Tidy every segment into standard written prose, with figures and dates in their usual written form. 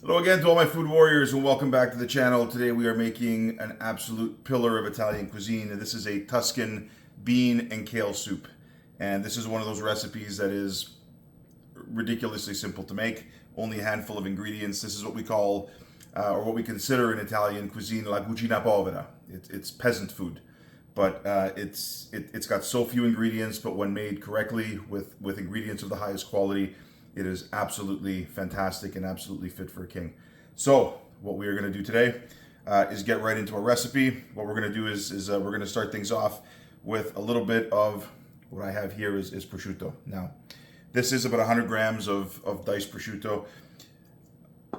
Hello again to all my food warriors and welcome back to the channel. Today we are making an absolute pillar of Italian cuisine. This is a Tuscan bean and kale soup. And this is one of those recipes that is ridiculously simple to make. Only a handful of ingredients. This is what we call, or what we consider in Italian cuisine, la cucina povera. It's peasant food. But it's got so few ingredients, but when made correctly with ingredients of the highest quality, it is absolutely fantastic and absolutely fit for a king. So what we are going to do today is get right into a recipe. What we're going to do is we're going to start things off with a little bit of what I have here is prosciutto. Now, this is about 100 grams of diced prosciutto.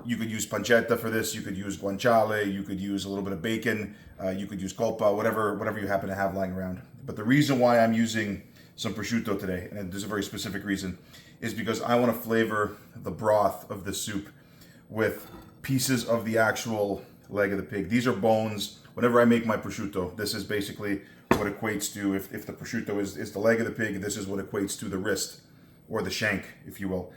You could use pancetta for this. You could use guanciale. You could use a little bit of bacon. You could use colpa, whatever you happen to have lying around. But the reason why I'm using some prosciutto today, and there's a very specific reason, is because I want to flavor the broth of the soup with pieces of the actual leg of the pig. These are bones. Whenever I make my prosciutto, this is basically what equates to, if the prosciutto is the leg of the pig, this is what equates to the wrist or the shank, if you will.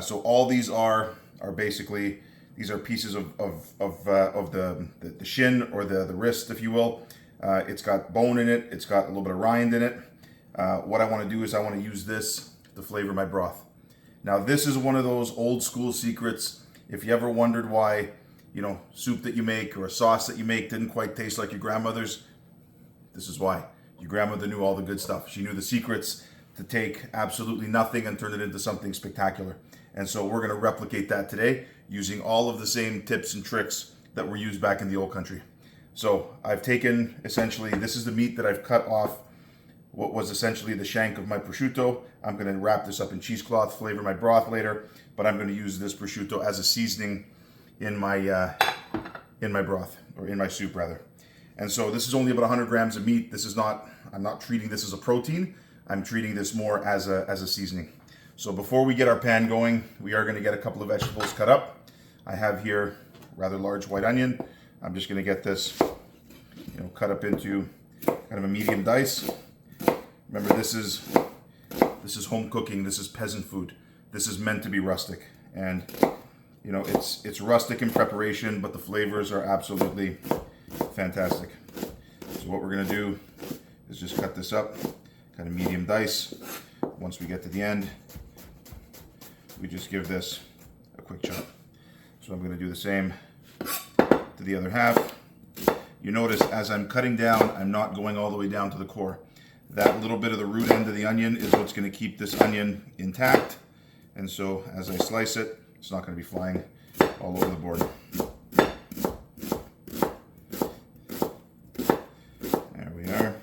So all these are basically, these are pieces of the shin or the wrist, if you will. It's got bone in it. It's got a little bit of rind in it. What I want to do is I want to use this to flavor my broth. Now, this is one of those old school secrets. If you ever wondered why, soup that you make or a sauce that you make didn't quite taste like your grandmother's, this is why. Your grandmother knew all the good stuff. She knew the secrets to take absolutely nothing and turn it into something spectacular. And so we're going to replicate that today using all of the same tips and tricks that were used back in the old country. So I've taken, essentially, this is the meat that I've cut off what was essentially the shank of my prosciutto. I'm going to wrap this up in cheesecloth, flavor my broth later, but I'm going to use this prosciutto as a seasoning in my broth, or in my soup rather. And so this is only about 100 grams of meat. This is not, I'm not treating this as a protein. I'm treating this more as a seasoning. So before we get our pan going, we are going to get a couple of vegetables cut up. I have here rather large white onion. I'm just going to get this, cut up into kind of a medium dice. Remember, this is home cooking. This is peasant food. This is meant to be rustic, and it's rustic in preparation, but the flavors are absolutely fantastic. So what we're gonna do is just cut this up, kind of medium dice. Once we get to the end, we just give this a quick chop. So I'm gonna do the same to the other half. You notice as I'm cutting down, I'm not going all the way down to the core. That little bit of the root end of the onion is what's going to keep this onion intact. And so as I slice it, it's not going to be flying all over the board. There we are.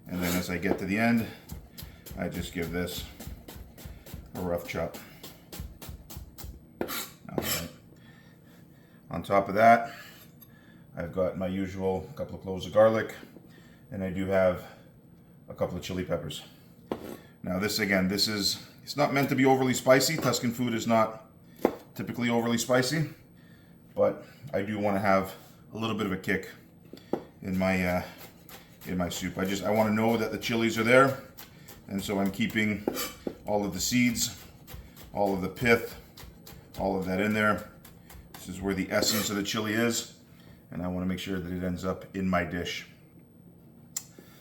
And then as I get to the end, I just give this a rough chop. All right. On top of that, I've got my usual couple of cloves of garlic. And I do have a couple of chili peppers. Now this, again, it's not meant to be overly spicy. Tuscan food is not typically overly spicy, but I do want to have a little bit of a kick in my soup. I want to know that the chilies are there, and so I'm keeping all of the seeds, all of the pith, all of that in there. This is where the essence of the chili is, and I want to make sure that it ends up in my dish.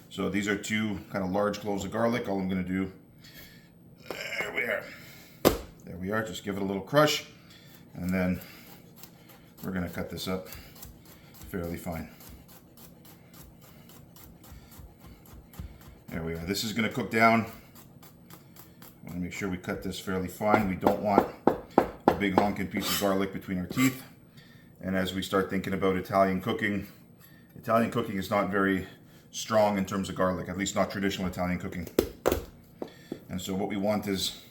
So these are two kind of large cloves of garlic. All I'm going to do, there we are, just give it a little crush, and then we're going to cut this up fairly fine. There we are. This is going to cook down. I want to make sure we cut this fairly fine. We don't want a big honking piece of garlic between our teeth. And as we start thinking about Italian cooking is not very strong in terms of garlic, at least not traditional Italian cooking. And so what we want is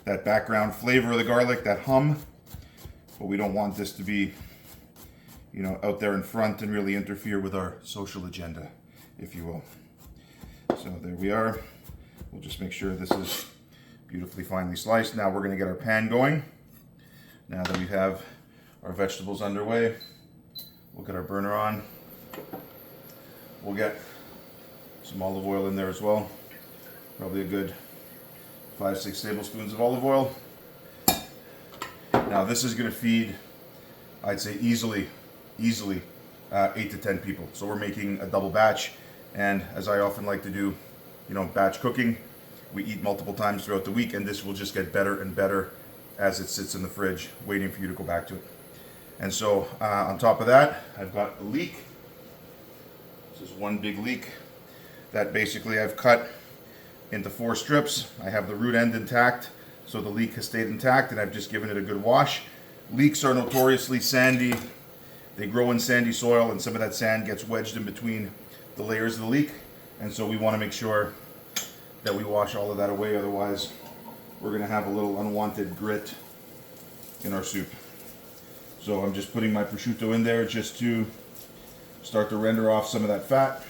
that background flavor of the garlic, that hum, but we don't want this to be, out there in front and really interfere with our social agenda, if you will. So there we are. We'll just make sure this is beautifully finely sliced. Now we're going to get our pan going. Now that we have our vegetables underway, we'll get our burner on. We'll get some olive oil in there as well. Probably a good 5-6 tablespoons of olive oil. Now this is going to feed, I'd say easily 8 to 10 people. So we're making a double batch, and as I often like to do, you know, batch cooking, we eat multiple times throughout the week, and this will just get better and better as it sits in the fridge waiting for you to go back to it. And so on top of that, I've got a leek. This is one big leek that basically I've cut into 4 strips. I have the root end intact, so the leek has stayed intact, and I've just given it a good wash. Leeks are notoriously sandy. They grow in sandy soil, and some of that sand gets wedged in between the layers of the leek, and so we want to make sure that we wash all of that away, otherwise we're going to have a little unwanted grit in our soup. So I'm just putting my prosciutto in there just to start to render off some of that fat,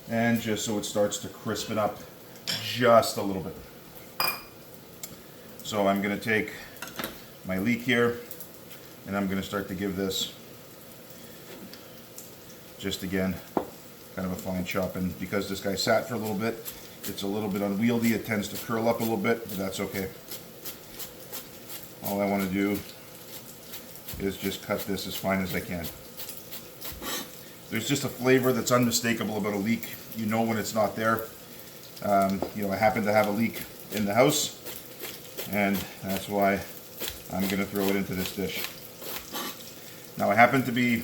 and just so it starts to crispen up just a little bit. So I'm going to take my leek here, and I'm going to start to give this, just again, kind of a fine chop. And because this guy sat for a little bit, it's a little bit unwieldy. It tends to curl up a little bit, but that's okay. All I want to do is just cut this as fine as I can. There's just a flavor that's unmistakable about a leek. You know when it's not there. You know, I happen to have a leek in the house, and that's why I'm going to throw it into this dish. Now I happen to be,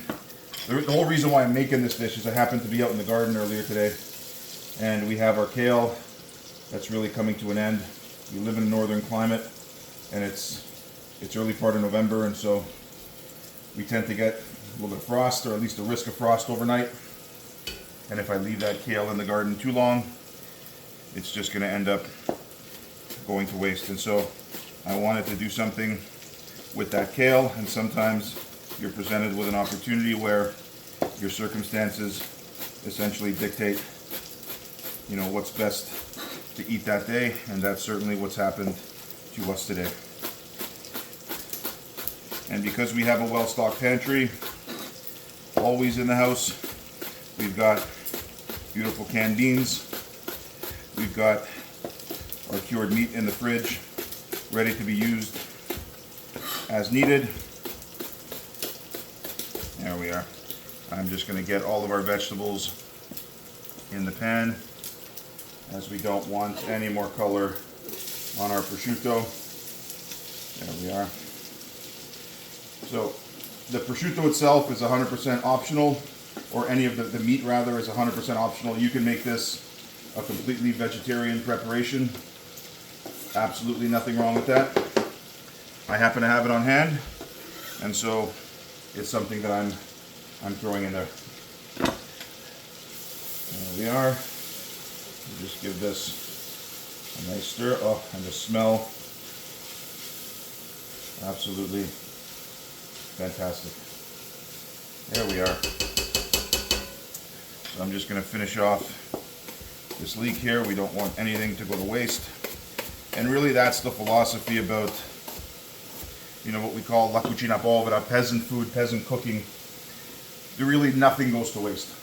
the whole reason why I'm making this dish is I happened to be out in the garden earlier today, and we have our kale that's really coming to an end. We live in a northern climate, and it's early part of November, and so we tend to get a little bit of frost, or at least a risk of frost overnight. And if I leave that kale in the garden too long, it's just going to end up going to waste. And so I wanted to do something with that kale, and sometimes you're presented with an opportunity where your circumstances essentially dictate, you know, what's best to eat that day, and that's certainly what's happened to us today. And because we have a well-stocked pantry always in the house, we've got beautiful canned beans, we've got our cured meat in the fridge ready to be used as needed. There we are. I'm just going to get all of our vegetables in the pan, as we don't want any more color on our prosciutto. There we are. So the prosciutto itself is 100% optional, or any of the meat rather is 100% optional. You can make this a completely vegetarian preparation. Absolutely nothing wrong with that. I happen to have it on hand, and so it's something that I'm throwing in there. There we are. We'll just give this a nice stir. Oh, and the smell, absolutely fantastic. There we are. So I'm just going to finish off this leek here. We don't want anything to go to waste. And really that's the philosophy about, you know, what we call la cucina povera, peasant food, peasant cooking. Really nothing goes to waste.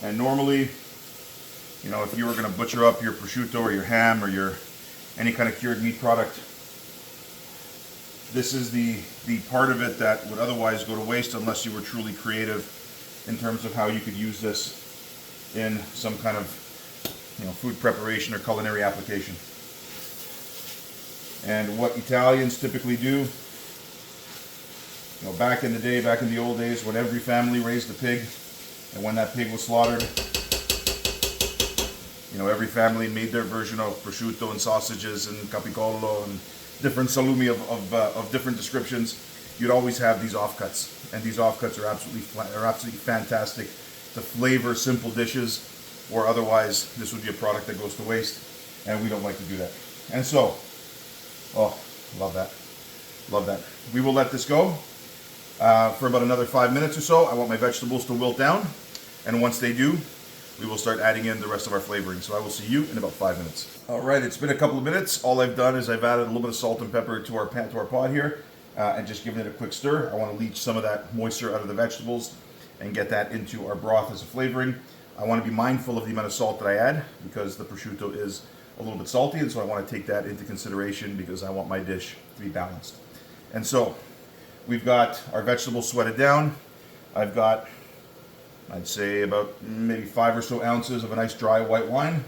And normally, you know, if you were going to butcher up your prosciutto or your ham or your any kind of cured meat product, this is the part of it that would otherwise go to waste unless you were truly creative in terms of how you could use this in some kind of, you know, food preparation or culinary application. And what Italians typically do, you know, back in the day, back in the old days, when every family raised a pig, and when that pig was slaughtered, you know, every family made their version of prosciutto and sausages and capicollo and different salumi of different descriptions. You'd always have these offcuts, and these offcuts are absolutely fantastic to flavor simple dishes, or otherwise this would be a product that goes to waste, and we don't like to do that. And so, oh, love that, love that. We will let this go for about another 5 minutes or so. I want my vegetables to wilt down, and once they do, we will start adding in the rest of our flavoring. So I will see you in about 5 minutes. All right, it's been a couple of minutes. All I've done is I've added a little bit of salt and pepper to our pot here, and just given it a quick stir. I want to leach some of that moisture out of the vegetables and get that into our broth as a flavoring. I want to be mindful of the amount of salt that I add, because the prosciutto is a little bit salty, and so I want to take that into consideration because I want my dish to be balanced. And so we've got our vegetables sweated down. I've got, I'd say, about maybe 5 or so ounces of a nice dry white wine.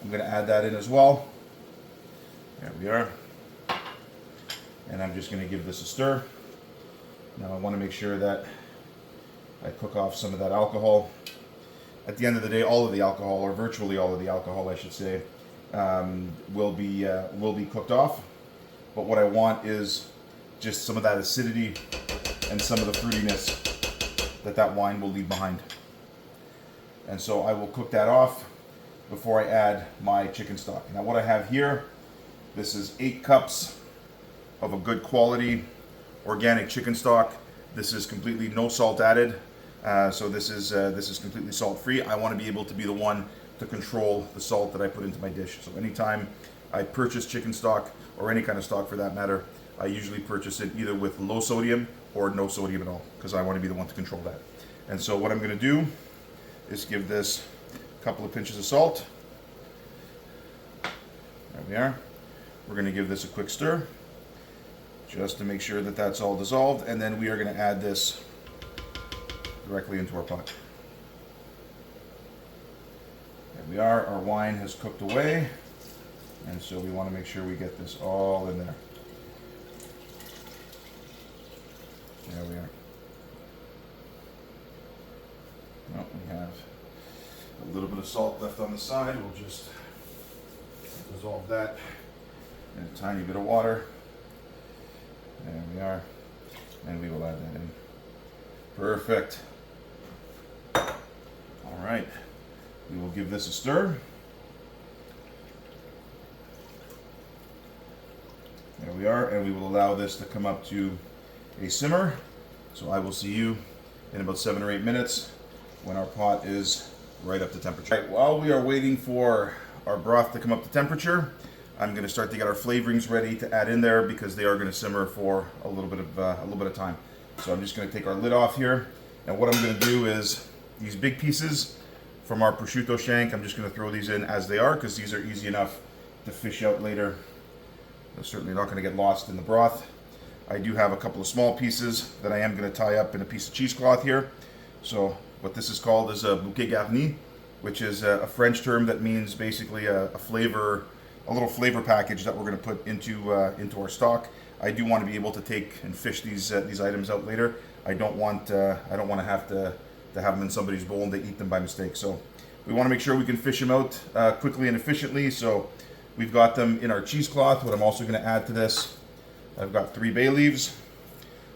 I'm going to add that in as well. There we are. And I'm just going to give this a stir. Now I want to make sure that I cook off some of that alcohol. At the end of the day, all of the alcohol, or virtually all of the alcohol, I should say, will be cooked off. But what I want is just some of that acidity and some of the fruitiness that wine will leave behind. And so I will cook that off before I add my chicken stock. Now what I have here, this is 8 cups of a good quality organic chicken stock. This is completely no salt added. So this is completely salt free. I want to be able to be the one to control the salt that I put into my dish. So anytime I purchase chicken stock, or any kind of stock for that matter, I usually purchase it either with low sodium or no sodium at all, because I want to be the one to control that. And so what I'm going to do is give this a couple of pinches of salt. There we are. We're going to give this a quick stir, just to make sure that that's all dissolved, and then we are going to add this directly into our pot. There we are. Our wine has cooked away, and so we want to make sure we get this all in there. There we are. Well, we have a little bit of salt left on the side. We'll just dissolve that in a tiny bit of water. There we are. And we will add that in. Perfect. All right. We will give this a stir. There we are. And we will allow this to come up to a simmer. So I will see you in about 7 or 8 minutes when our pot is right up to temperature. Right, while we are waiting for our broth to come up to temperature, I'm going to start to get our flavorings ready to add in there, because they are going to simmer for a little bit of time. So I'm just going to take our lid off here, and what I'm going to do is these big pieces from our prosciutto shank, I'm just going to throw these in as they are, because these are easy enough to fish out later. They're certainly not going to get lost in the broth. I do have a couple of small pieces that I am going to tie up in a piece of cheesecloth here. So what this is called is a bouquet garni, which is a French term that means basically a little flavor package that we're going to put into our stock. I do want to be able to take and fish these items out later. I don't want to have to have them in somebody's bowl and they eat them by mistake. So we want to make sure we can fish them out quickly and efficiently. So we've got them in our cheesecloth. What I'm also going to add to this, I've got 3 bay leaves.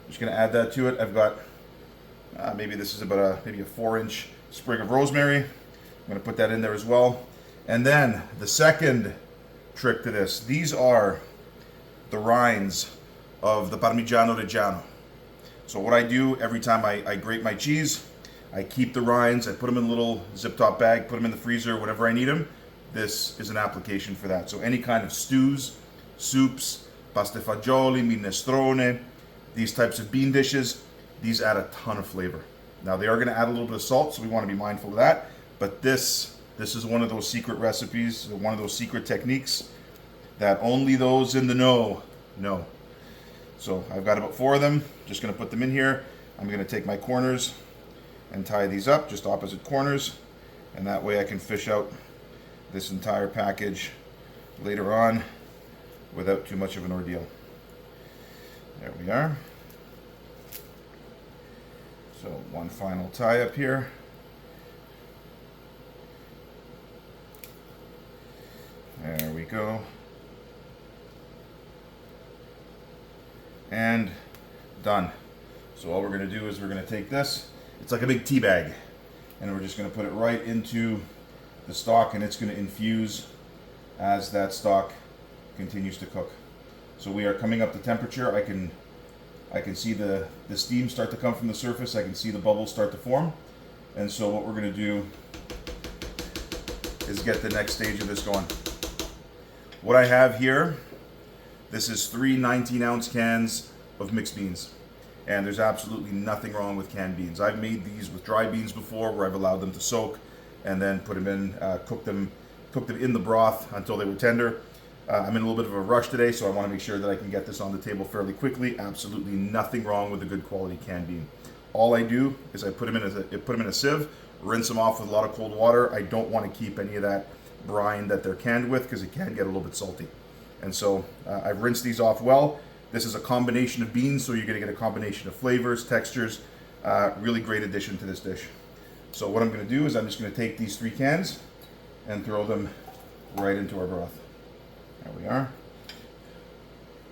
I'm just going to add that to it. I've got maybe this is about maybe a 4-inch sprig of rosemary. I'm going to put that in there as well. And then the second trick to this, these are the rinds of the Parmigiano Reggiano. So what I do every time I grate my cheese, I keep the rinds, I put them in a little zip top bag, put them in the freezer, whenever I need them. This is an application for that. So any kind of stews, soups, pasta fagioli, minestrone, these types of bean dishes, these add a ton of flavor. Now they are going to add a little bit of salt, so we want to be mindful of that. But this is one of those secret recipes, one of those secret techniques that only those in the know. So I've got about 4 of them. Just going to put them in here. I'm going to take my corners and tie these up, just opposite corners, and that way I can fish out this entire package later on without too much of an ordeal. There we are. So one final tie up here. There we go. And done. So all we're going to do is we're going to take this, it's like a big tea bag, and we're just going to put it right into the stock, and it's going to infuse as that stock continues to cook. So we are coming up to temperature. I can see the steam start to come from the surface. I can see the bubbles start to form. And so what we're going to do is get the next stage of this going. What I have here, this is 3 19-ounce cans of mixed beans. And there's absolutely nothing wrong with canned beans. I've made these with dry beans before, where I've allowed them to soak and then put them in, cook them in the broth until they were tender. I'm in a little bit of a rush today, so I want to make sure that I can get this on the table fairly quickly. Absolutely nothing wrong with a good quality canned bean. All I do is I put them in a sieve, rinse them off with a lot of cold water. I don't want to keep any of that brine that they're canned with because it can get a little bit salty. And so I've rinsed these off well. This is a combination of beans, so you're going to get a combination of flavors, textures. Really great addition to this dish. So what I'm going to do is I'm just going to take these 3 cans and throw them right into our broth. There we are.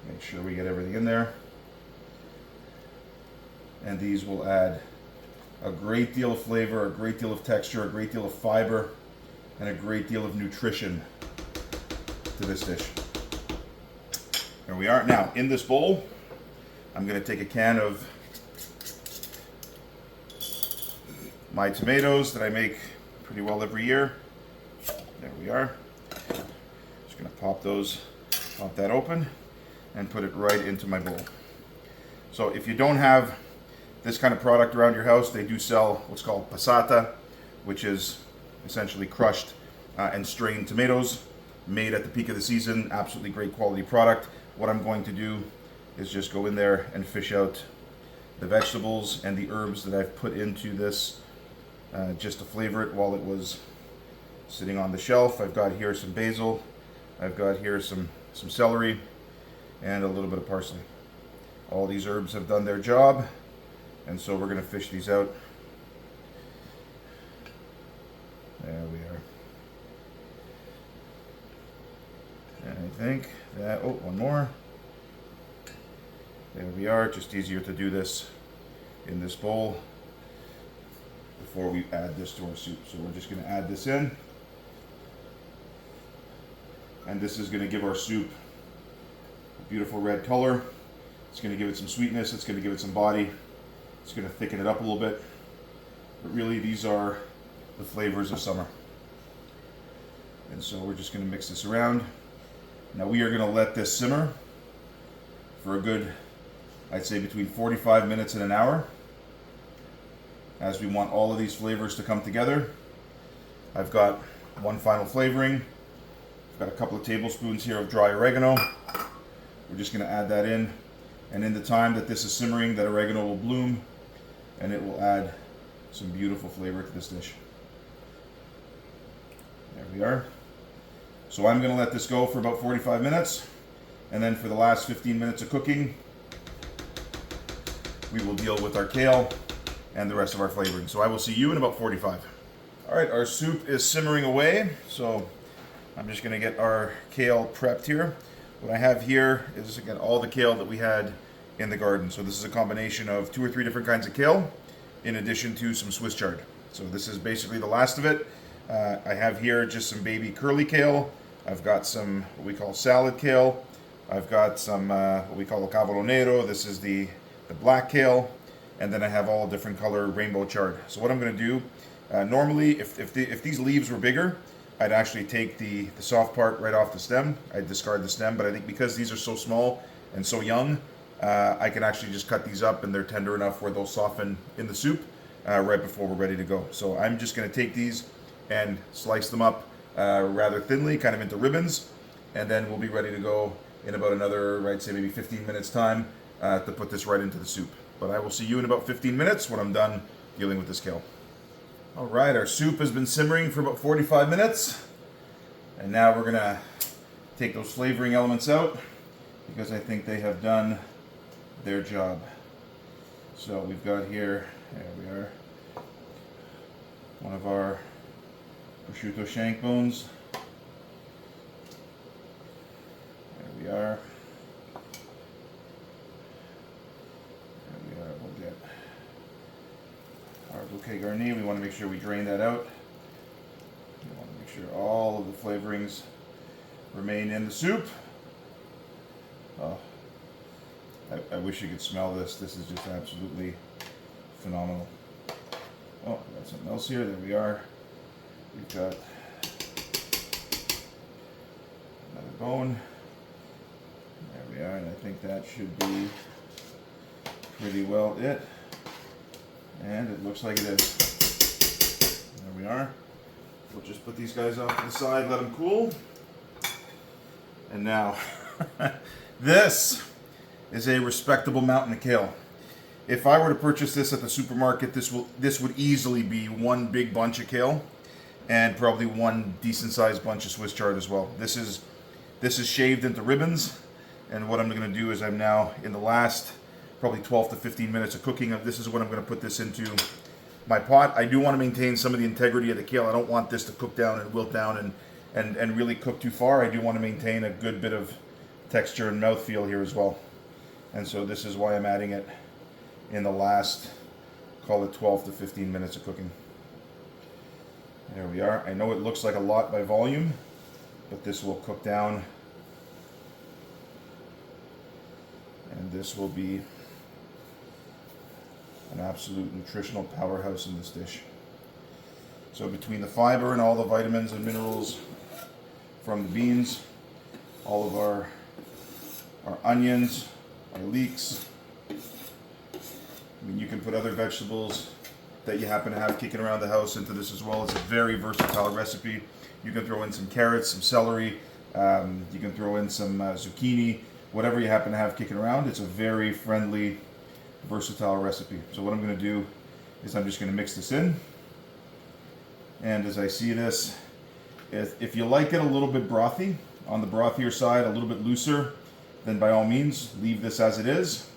Make sure we get everything in there. And these will add a great deal of flavor, a great deal of texture, a great deal of fiber, and a great deal of nutrition to this dish. There we are. Now, in this bowl, I'm going to take a can of my tomatoes that I make pretty well every year. There we are. Just going to pop that open and put it right into my bowl. So if you don't have this kind of product around your house, they do sell what's called passata, which is essentially crushed and strained tomatoes made at the peak of the season. Absolutely great quality product. What I'm going to do is just go in there and fish out the vegetables and the herbs that I've put into this just to flavor it while it was sitting on the shelf. I've got here some basil, I've got here some celery, and a little bit of parsley. All these herbs have done their job, and so we're going to fish these out. There we are. And I think that, oh, one more. There we are. Just easier to do this in this bowl before we add this to our soup. So we're just going to add this in. And this is going to give our soup a beautiful red color. It's going to give it some sweetness. It's going to give it some body. It's going to thicken it up a little bit. But really, these are the flavors of summer. And so we're just going to mix this around. Now we are going to let this simmer for a good, I'd say between 45 minutes and an hour, as we want all of these flavors to come together. I've got one final flavoring. I've got a couple of tablespoons here of dry oregano. We're just going to add that in. And in the time that this is simmering, that oregano will bloom and it will add some beautiful flavor to this dish. There we are. So I'm going to let this go for about 45 minutes, and then for the last 15 minutes of cooking, we will deal with our kale and the rest of our flavoring. So I will see you in about 45. All right, our soup is simmering away, so I'm just going to get our kale prepped here. What I have here is, again, all the kale that we had in the garden. So this is a combination of 2 or 3 different kinds of kale, in addition to some Swiss chard. So this is basically the last of it. I have here just some baby curly kale. I've got some what we call salad kale. I've got some what we call a cavolo nero. This is the black kale. And then I have all different color rainbow chard. So what I'm going to do, normally if these leaves were bigger, I'd actually take the soft part right off the stem. I'd discard the stem, but I think because these are so small and so young, I can actually just cut these up, and they're tender enough where they'll soften in the soup right before we're ready to go. So I'm just going to take these and slice them up rather thinly, kind of into ribbons, and then we'll be ready to go in about another, I'd say maybe 15 minutes time to put this right into the soup. But I will see you in about 15 minutes when I'm done dealing with this kale. All right, our soup has been simmering for about 45 minutes, and now we're gonna take those flavoring elements out because I think they have done their job. So we've got here, there we are, one of our prosciutto shank bones. There we are. There we are. We'll get our bouquet garni. We want to make sure we drain that out. We want to make sure all of the flavorings remain in the soup. Oh, I wish you could smell this. This is just absolutely phenomenal. Oh, we got something else here. There we are. We've got another bone. There we are, and I think that should be pretty well it. And it looks like it is. There we are. We'll just put these guys off to the side, let them cool. And now, this is a respectable mountain of kale. If I were to purchase this at the supermarket, this would easily be one big bunch of kale, and probably one decent sized bunch of Swiss chard as well. This is shaved into ribbons, and what I'm going to do is I'm now in the last probably 12 to 15 minutes of cooking. This is when I'm going to put this into my pot. I do want to maintain some of the integrity of the kale. I don't want this to cook down and wilt down and really cook too far. I do want to maintain a good bit of texture and mouthfeel here as well. And so this is why I'm adding it in the last, call it 12 to 15 minutes of cooking. There we are. I know it looks like a lot by volume, but this will cook down. And this will be an absolute nutritional powerhouse in this dish. So between the fiber and all the vitamins and minerals from the beans, all of our onions, our leeks, I mean, you can put other vegetables that you happen to have kicking around the house into this as well. It's a very versatile recipe. You can throw in some carrots, some celery, you can throw in some zucchini, whatever you happen to have kicking around. It's a very friendly, versatile recipe. So what I'm going to do is I'm just going to mix this in. And as I see this, if you like it a little bit brothy, on the brothier side, a little bit looser, then by all means, leave this as it is.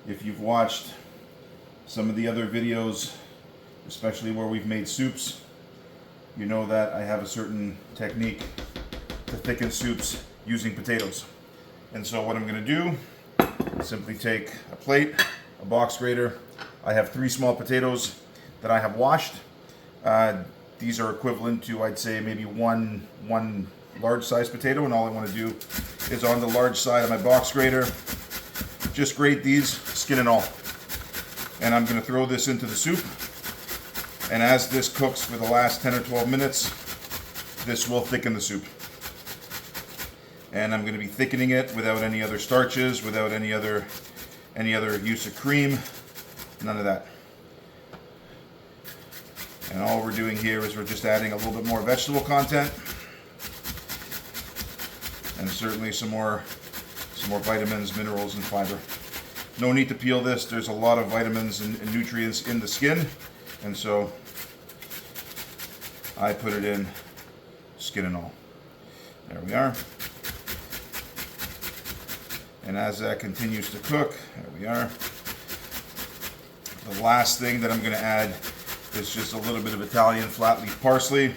If you've watched some of the other videos, especially where we've made soups, you know that I have a certain technique to thicken soups using potatoes. And so what I'm going to do, simply take a plate, a box grater. I have 3 small potatoes that I have washed. These are equivalent to, I'd say, maybe one large size potato, and all I want to do is on the large side of my box grater, just grate these, skin and all. And I'm going to throw this into the soup, and as this cooks for the last 10 or 12 minutes, this will thicken the soup. And I'm going to be thickening it without any other starches, without any other use of cream, none of that. And all we're doing here is we're just adding a little bit more vegetable content, and certainly some more vitamins, minerals, and fiber. No need to peel this. There's a lot of vitamins and nutrients in the skin, and so I put it in skin and all. There we are. And as that continues to cook, there we are. The last thing that I'm going to add is just a little bit of Italian flat leaf parsley,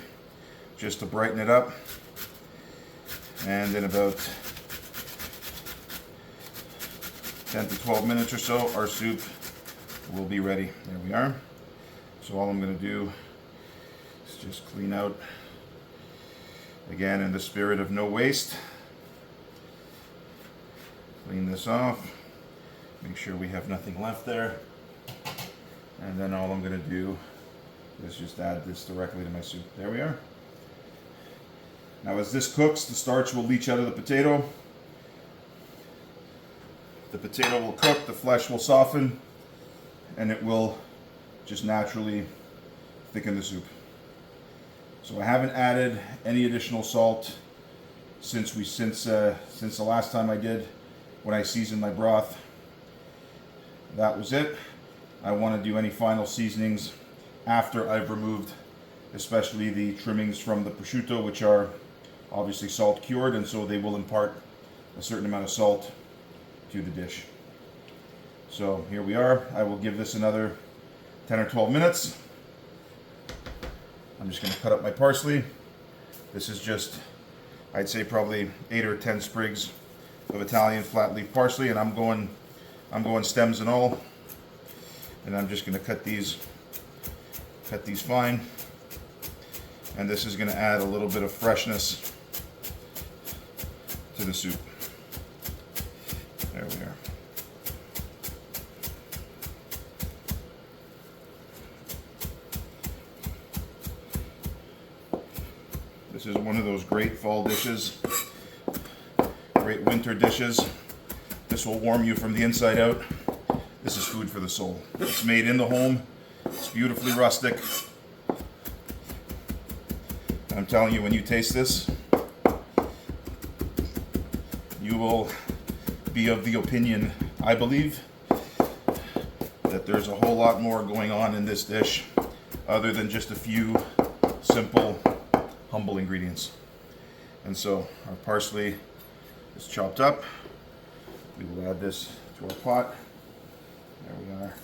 just to brighten it up. And in about 10 to 12 minutes or so, our soup will be ready. There we are. So all I'm going to do is just clean out, again in the spirit of no waste. Clean this off, make sure we have nothing left there, and then all I'm going to do is just add this directly to my soup. There we are. Now as this cooks, the starch will leach out of the potato. The potato will cook, the flesh will soften, and it will just naturally thicken the soup. So I haven't added any additional salt since the last time I did, when I seasoned my broth. That was it. I want to do any final seasonings after I've removed especially the trimmings from the prosciutto, which are obviously salt cured, and so they will impart a certain amount of salt to the dish. So here we are. I will give this another 10 or 12 minutes. I'm just going to cut up my parsley. This is just, I'd say probably 8 or 10 sprigs of Italian flat leaf parsley, and I'm going stems and all. And I'm just going to cut these fine. And this is going to add a little bit of freshness to the soup. There we are. This is one of those great fall dishes, great winter dishes. This will warm you from the inside out. This is food for the soul. It's made in the home. It's beautifully rustic. I'm telling you, when you taste this, you will be of the opinion, I believe, that there's a whole lot more going on in this dish other than just a few simple, humble ingredients. And so our parsley is chopped up. We will add this to our pot. There we are.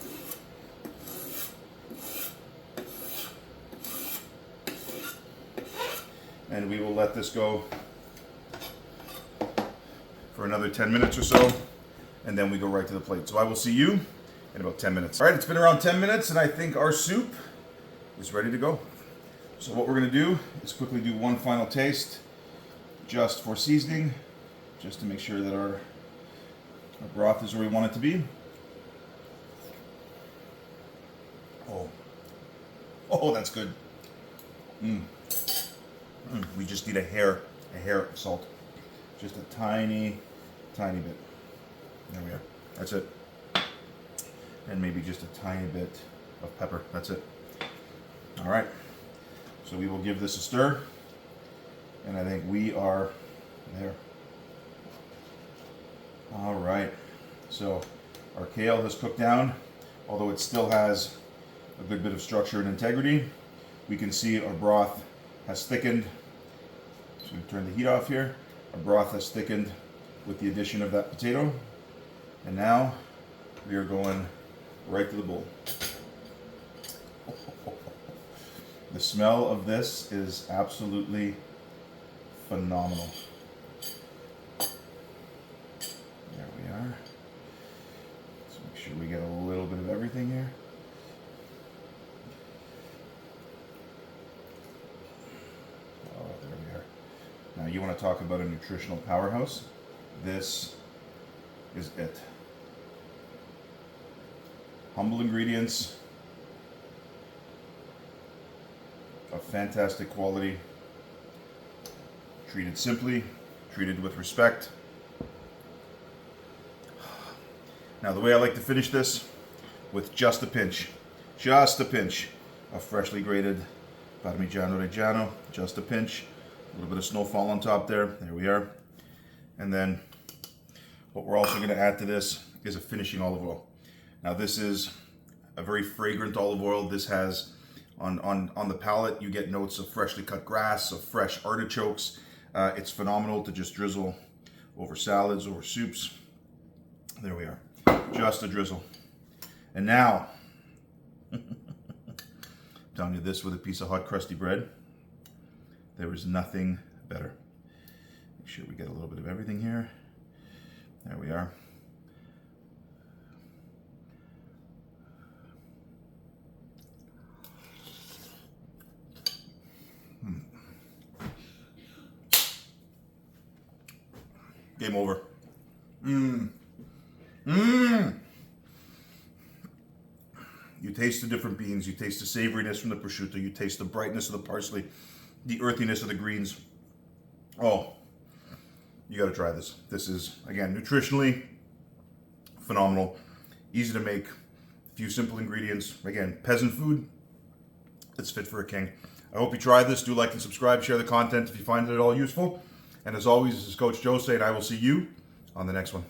And we will let this go for another 10 minutes or so, and then we go right to the plate. So I will see you in about 10 minutes. All right, it's been around 10 minutes, and I think our soup is ready to go. So what we're gonna do is quickly do one final taste, just for seasoning, just to make sure that our broth is where we want it to be. Oh, that's good. We just need a hair of salt. Just a tiny bit. There we are. That's it. And maybe just a tiny bit of pepper. That's it. All right. So we will give this a stir. And I think we are there. All right. So our kale has cooked down, although it still has a good bit of structure and integrity. We can see our broth has thickened. So we turn the heat off here. Our broth has thickened with the addition of that potato. And now we are going right to the bowl. The smell of this is absolutely phenomenal. There we are. Let's make sure we get a little bit of everything here. Now you want to talk about a nutritional powerhouse? This is it. Humble ingredients of fantastic quality, treated simply, treated with respect. Now the way I like to finish this, with just a pinch of freshly grated Parmigiano Reggiano, just a pinch. A little bit of snowfall on top there. There we are. And then what we're also going to add to this is a finishing olive oil. Now this is a very fragrant olive oil. This has, on the palate, you get notes of freshly cut grass, of fresh artichokes. It's phenomenal to just drizzle over salads, over soups. There we are. Just a drizzle. And now, down to this with a piece of hot crusty bread. There is nothing better. Make sure we get a little bit of everything here. There we are. Game over. You taste the different beans. You taste the savoriness from the prosciutto. You taste the brightness of the parsley, the earthiness of the greens. Oh, you got to try this. This is, again, nutritionally phenomenal, easy to make, a few simple ingredients. Again, peasant food. It's fit for a king. I hope you try this. Do like and subscribe. Share the content if you find it at all useful. And as always, this is Coach Joe saying I will see you on the next one.